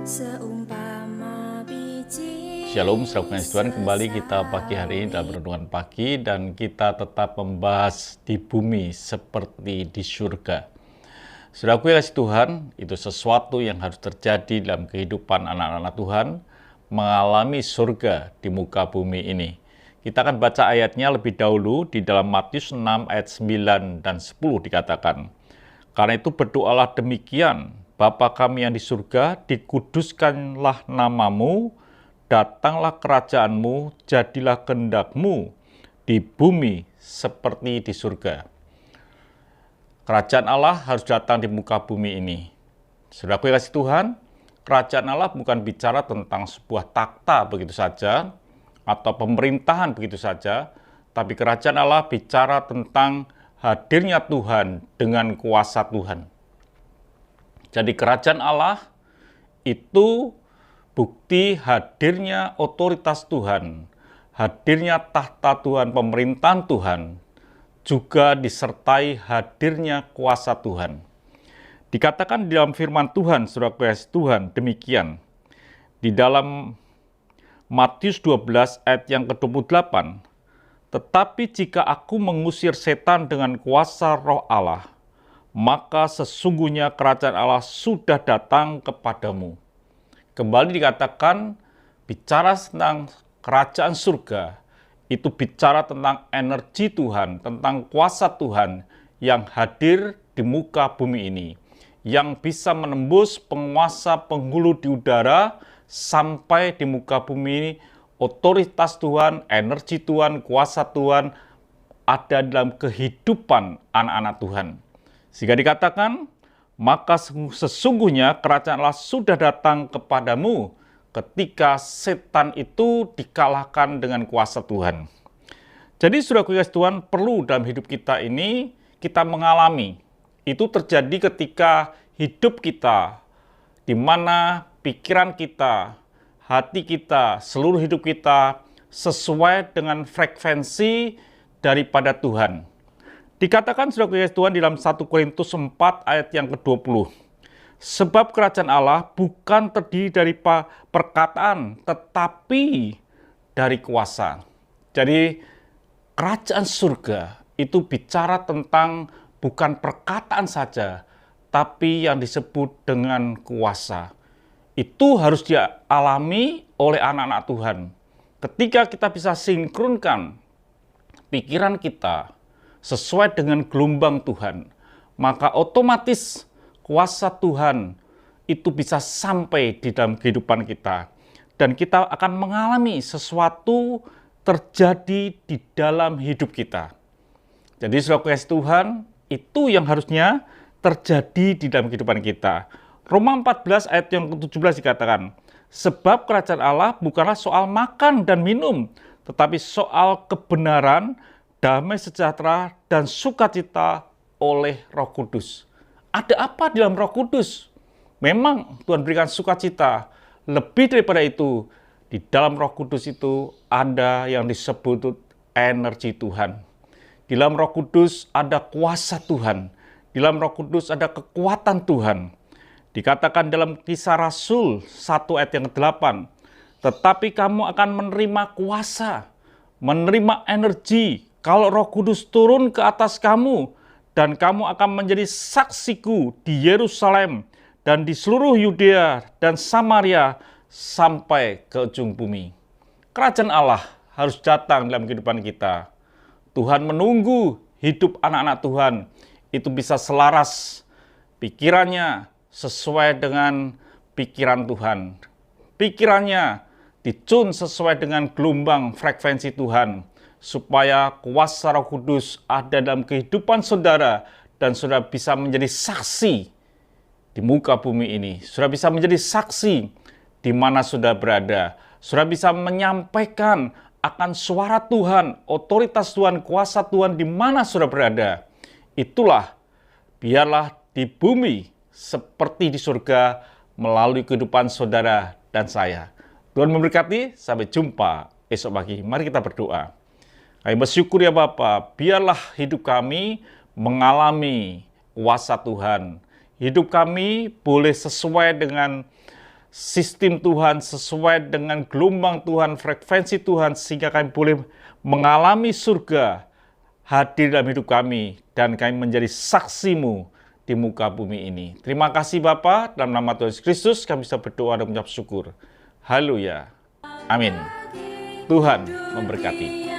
Seumpama biji. Shalom, saudara Tuhan, kembali kita pagi hari ini dalam renungan pagi dan kita tetap membahas di bumi seperti di surga. Saudaraku yang kasih Tuhan, itu sesuatu yang harus terjadi dalam kehidupan anak-anak Tuhan, mengalami surga di muka bumi ini. Kita akan baca ayatnya lebih dahulu di dalam Matius 6 ayat 9 dan 10 dikatakan, "Karena itu berdoalah demikian, Bapa kami yang di surga, dikuduskanlah namamu, datanglah kerajaanmu, jadilah kehendakmu di bumi seperti di surga." Kerajaan Allah harus datang di muka bumi ini. Saudaraku yang kasih Tuhan, kerajaan Allah bukan bicara tentang sebuah takhta begitu saja, atau pemerintahan begitu saja, tapi kerajaan Allah bicara tentang hadirnya Tuhan dengan kuasa Tuhan. Jadi kerajaan Allah itu bukti hadirnya otoritas Tuhan, hadirnya tahta Tuhan, pemerintahan Tuhan, juga disertai hadirnya kuasa Tuhan. Dikatakan di dalam firman Tuhan, saudara Tuhan, demikian. Di dalam Matius 12 ayat yang ke-28, "Tetapi jika aku mengusir setan dengan kuasa roh Allah, maka sesungguhnya kerajaan Allah sudah datang kepadamu." Kembali dikatakan, bicara tentang kerajaan surga, itu bicara tentang energi Tuhan, tentang kuasa Tuhan yang hadir di muka bumi ini, yang bisa menembus penguasa penghulu di udara sampai di muka bumi ini. Otoritas Tuhan, energi Tuhan, kuasa Tuhan ada dalam kehidupan anak-anak Tuhan. Sehingga dikatakan, maka sesungguhnya kerajaan Allah sudah datang kepadamu ketika setan itu dikalahkan dengan kuasa Tuhan. Jadi saudara Tuhan, perlu dalam hidup kita ini kita mengalami. Itu terjadi ketika hidup kita, di mana pikiran kita, hati kita, seluruh hidup kita sesuai dengan frekuensi daripada Tuhan. Dikatakan saudara Tuhan di dalam 1 Korintus 4 ayat yang ke-20. "Sebab kerajaan Allah bukan terdiri dari perkataan, tetapi dari kuasa." Jadi kerajaan surga itu bicara tentang bukan perkataan saja, tapi yang disebut dengan kuasa. Itu harus dialami oleh anak-anak Tuhan. Ketika kita bisa sinkronkan pikiran kita sesuai dengan gelombang Tuhan, maka otomatis kuasa Tuhan itu bisa sampai di dalam kehidupan kita. Dan kita akan mengalami sesuatu terjadi di dalam hidup kita. Jadi saudara Tuhan, itu yang harusnya terjadi di dalam kehidupan kita. Roma 14 ayat yang ke-17 dikatakan, "Sebab kerajaan Allah bukanlah soal makan dan minum, tetapi soal kebenaran, damai sejahtera, dan sukacita oleh Roh Kudus." Ada apa di dalam Roh Kudus? Memang Tuhan berikan sukacita. Lebih daripada itu, di dalam Roh Kudus itu ada yang disebut energi Tuhan. Di dalam Roh Kudus ada kuasa Tuhan. Di dalam Roh Kudus ada kekuatan Tuhan. Dikatakan dalam Kisah Rasul 1 ayat yang ke-8, "Tetapi kamu akan menerima kuasa, menerima energi, kalau Roh Kudus turun ke atas kamu, dan kamu akan menjadi saksiku di Yerusalem dan di seluruh Yudea dan Samaria sampai ke ujung bumi." Kerajaan Allah harus datang dalam kehidupan kita. Tuhan menunggu hidup anak-anak Tuhan itu bisa selaras pikirannya sesuai dengan pikiran Tuhan. Pikirannya dicun sesuai dengan gelombang frekuensi Tuhan, supaya kuasa Roh Kudus ada dalam kehidupan saudara, dan saudara bisa menjadi saksi di muka bumi ini. Saudara bisa menjadi saksi di mana saudara berada. Saudara bisa menyampaikan akan suara Tuhan, otoritas Tuhan, kuasa Tuhan di mana saudara berada. Itulah, biarlah di bumi seperti di surga melalui kehidupan saudara dan saya. Tuhan memberkati, sampai jumpa esok pagi. Mari kita berdoa. Kami bersyukur ya Bapa, biarlah hidup kami mengalami kuasa Tuhan. Hidup kami boleh sesuai dengan sistem Tuhan, sesuai dengan gelombang Tuhan, frekuensi Tuhan, sehingga kami boleh mengalami surga hadir dalam hidup kami, dan kami menjadi saksi-Mu di muka bumi ini. Terima kasih Bapa, dalam nama Tuhan Yesus Kristus kami bisa berdoa dan mengucap syukur. Haleluya. Amin. Tuhan memberkati.